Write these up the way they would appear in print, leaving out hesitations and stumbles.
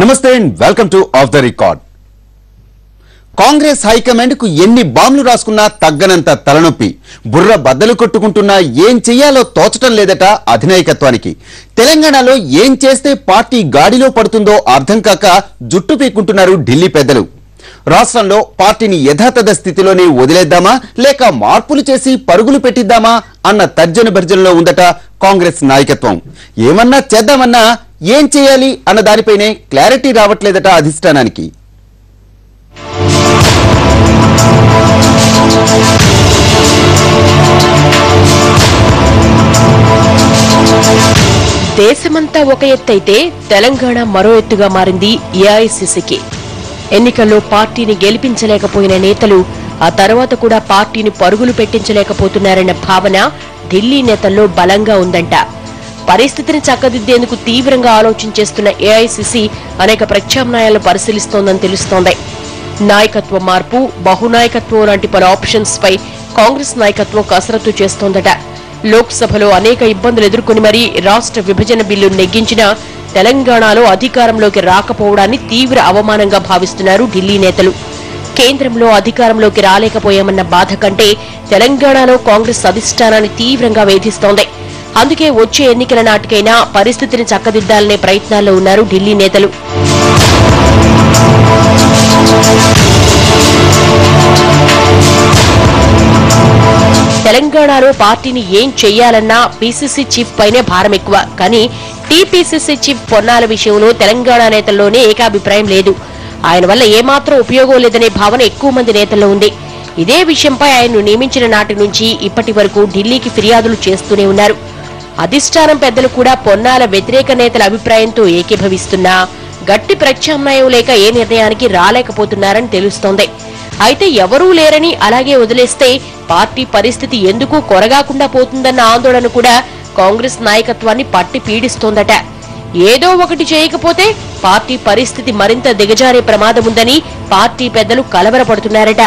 నమస్తే and welcome to of the record. Congress high command కు ఎన్ని బాంబులు రాసుకున్నా తగ్గనంత తలనొప్పి, బుర్ర బద్దలు కొట్టుకుంటున్నా ఏం చెయ్యాలో తోచటం లేదట అధినాయకత్వానికి. తెలంగాణలో ఏం చేస్తే పార్టీ గాడిలో పడుతుందో అర్థం కాక జుట్టు పీక్కుంటున్నారు ఢిల్లీ పెద్దలు. రాష్ట్రంలో పార్టీని యథాతథ స్థితిలోనే వదిలేద్దామా లేక మార్పులు చేసి పరుగులు పెట్టిద్దామా అన్న తర్జన భర్జనలో ఉందట కాంగ్రెస్ నాయకత్వం. ఏమన్నా చేద్దామన్నా ఏం చేయాలి అన్న దానిపైనే క్లారిటీ రావట్లేదట అధిష్టానానికి. దేశమంతా ఒక ఎత్తైతే తెలంగాణ మరో ఎత్తుగా మారింది ఏఐసీసీకి. ఎన్నికల్లో పార్టీని గెలిపించలేకపోయిన నేతలు ఆ తర్వాత కూడా పార్టీని పరుగులు పెట్టించలేకపోతున్నారన్న భావన ఢిల్లీ నేతల్లో బలంగా ఉందంట. పరిస్థితిని చక్కదిద్దేందుకు తీవ్రంగా ఆలోచించేస్తున్న ఏఐసీసీ అనేక ప్రత్యామ్నాయాలను పరిశీలిస్తోందని తెలుస్తోంది. నాయకత్వ మార్పు, బహునాయకత్వం లాంటి పలు ఆప్షన్స్ పై కాంగ్రెస్ నాయకత్వం కసరత్తు చేస్తోందట. లోక్సభలో అనేక ఇబ్బందులు ఎదుర్కొని మరీ రాష్ట్ర విభజన బిల్లు నెగ్గించిన తెలంగాణలో అధికారంలోకి రాకపోవడాన్ని తీవ్ర అవమానంగా భావిస్తున్నారు ఢిల్లీ నేతలు. కేంద్రంలో అధికారంలోకి రాలేకపోయామన్న బాధ కంటే తెలంగాణలో కాంగ్రెస్ అధిష్టానాన్ని తీవ్రంగా వేధిస్తోంది. అందుకే వచ్చే ఎన్నికల నాటికైనా పరిస్థితిని చక్కదిద్దాలనే ప్రయత్నాల్లో ఉన్నారు ఢిల్లీ నేతలు. తెలంగాణలో పార్టీని ఏం చెయ్యాలన్నా పీసీసీ చీఫ్ పైనే భారం ఎక్కువ. కానీ టీపీసీసీ చీఫ్ పొన్నాల విషయంలో తెలంగాణ నేతల్లోనే ఏకాభిప్రాయం లేదు. ఆయన వల్ల ఏమాత్రం ఉపయోగం లేదనే భావన ఎక్కువ మంది నేతల్లో ఉంది. ఇదే విషయంపై ఆయన్ను నియమించిన నాటి నుంచి ఇప్పటి వరకు ఢిల్లీకి ఫిర్యాదులు చేస్తూనే ఉన్నారు. అధిష్టానం పెద్దలు కూడా పొన్నాల వ్యతిరేక నేతల అభిప్రాయంతో ఏకీభవిస్తున్నా గట్టి ప్రత్యామ్నాయం లేక ఏ నిర్ణయానికి రాలేకపోతున్నారని తెలుస్తోంది. అయితే ఎవరూ లేరని అలాగే వదిలేస్తే పార్టీ పరిస్థితి ఎందుకు కొరగాకుండా పోతుందన్న ఆందోళన కూడా కాంగ్రెస్ నాయకత్వాన్ని పట్టి పీడిస్తోందట. ఏదో ఒకటి చేయకపోతే పార్టీ పరిస్థితి మరింత దిగజారే ప్రమాదముందని పార్టీ పెద్దలు కలవరపడుతున్నారట.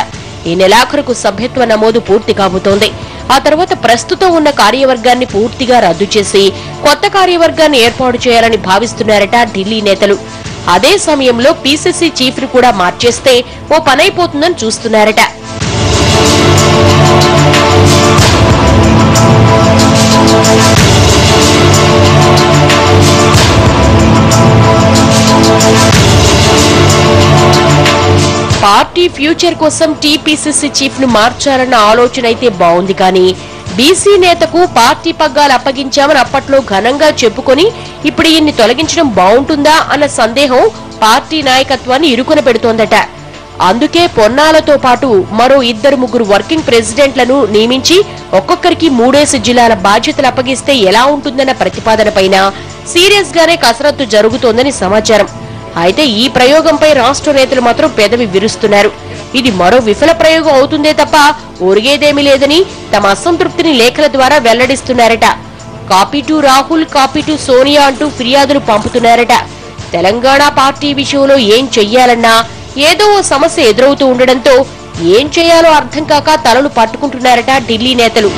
ఈ నెలాఖరుకు సభ్యత్వ నమోదు పూర్తి కాబోతోంది. ఆ తర్వాత ప్రస్తుతం ఉన్న కార్యవర్గాన్ని పూర్తిగా రద్దు చేసి కొత్త కార్యవర్గాన్ని ఏర్పాటు చేయాలని భావిస్తున్నారట ఢిల్లీ నేతలు. అదే సమయంలో పీసీసీ చీఫ్ ను కూడా మార్చేస్తే ఓ పనైపోతుందని చూస్తున్నారట. పార్టీ ఫ్యూచర్ కోసం టీపీసీసీ చీఫ్ ను మార్చాలన్న ఆలోచన అయితే బాగుంది. కానీ బీసీ నేతకు పార్టీ పగ్గాలు అప్పగించామని అప్పట్లో ఘనంగా చెప్పుకొని ఇప్పుడు ఈయన్ని తొలగించడం బాగుంటుందా అన్న సందేహం పార్టీ నాయకత్వాన్ని ఇరుకున పెడుతోందట. అందుకే పొన్నాలతో పాటు మరో 2-3 వర్కింగ్ ప్రెసిడెంట్లను నియమించి ఒక్కొక్కరికి 3 జిల్లాల బాధ్యతలు అప్పగిస్తే ఎలా ఉంటుందన్న ప్రతిపాదనపైన సీరియస్ గానే కసరత్తు జరుగుతోందని సమాచారం. అయితే ఈ ప్రయోగంపై రాష్ట్ర నేతలు మాత్రం పెదవి విరుస్తున్నారు. ఇది మరో విఫల ప్రయోగం అవుతుందే తప్ప ఒరిగేదేమీ లేదని తమ అసంతృప్తిని లేఖల ద్వారా వెల్లడిస్తున్నారట. Copy to Rahul, copy to Sonia అంటూ ఫిర్యాదులు పంపుతున్నారట. తెలంగాణ పార్టీ విషయంలో ఏం చెయ్యాలన్నా ఏదో ఓ సమస్య ఎదురవుతూ ఉండడంతో ఏం చేయాలో అర్థం కాక తలలు పట్టుకుంటున్నారట ఢిల్లీ నేతలు.